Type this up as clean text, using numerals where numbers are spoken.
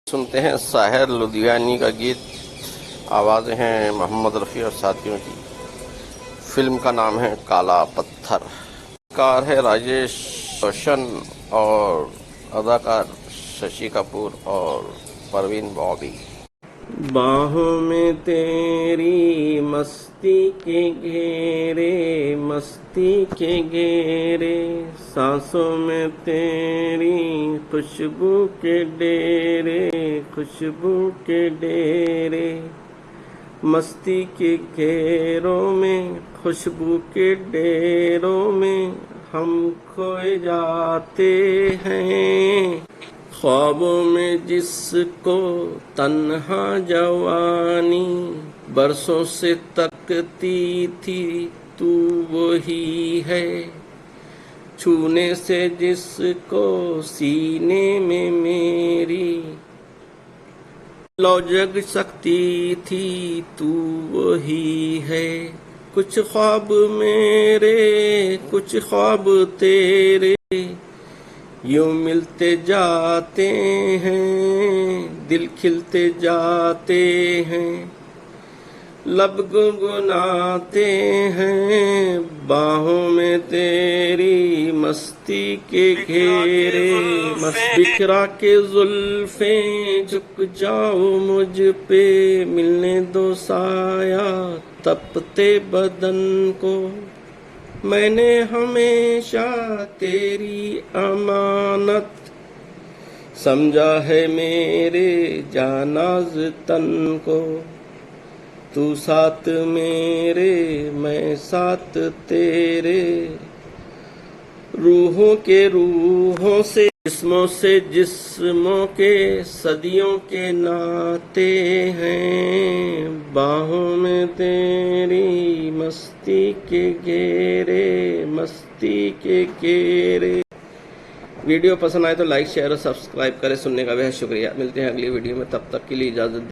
सुनते हैं साहिर लुधियानी का गीत। आवाज़ें हैं मोहम्मद रफ़ी और साथियों की। फिल्म का नाम है काला पत्थर। कार है राजेश रोशन और अदाकार शशि कपूर और परवीन बॉबी। बाहों में तेरी मस्ती के घेरे, मस्ती के घेरे, सांसों में तेरी खुशबू के डेरे, खुशबू के डेरे, मस्ती के घेरों में, खुशबू के डेरों में हम खोए जाते हैं। ख्वाबों में जिसको तन्हा जवानी बरसों से तकती थी, तू वही है। छूने से जिसको सीने में मेरी लौ जग सकती थी, तू वही है। कुछ ख्वाब मेरे, कुछ ख्वाब तेरे यूं मिलते जाते हैं, दिल खिलते जाते हैं, लब गुनगुनाते हैं। बाहों में तेरी मस्ती के घेरे, मस्त बिखरा के जुल्फें झुक जाओ मुझ पे, मिलने दो साया तपते बदन को। मैंने हमेशा तेरी अमानत समझा है मेरे जानाज तन को। तू साथ मेरे, मैं साथ तेरे, रूहों के रूहों से, जिस्मों से जिस्मों के सदियों के नाते हैं। बाहों में तेरी मस्ती के घेरे, मस्ती के घेरे। वीडियो पसंद आए तो लाइक शेयर और सब्सक्राइब करें। सुनने का बेहद शुक्रिया। मिलते हैं अगली वीडियो में, तब तक के लिए इजाजत।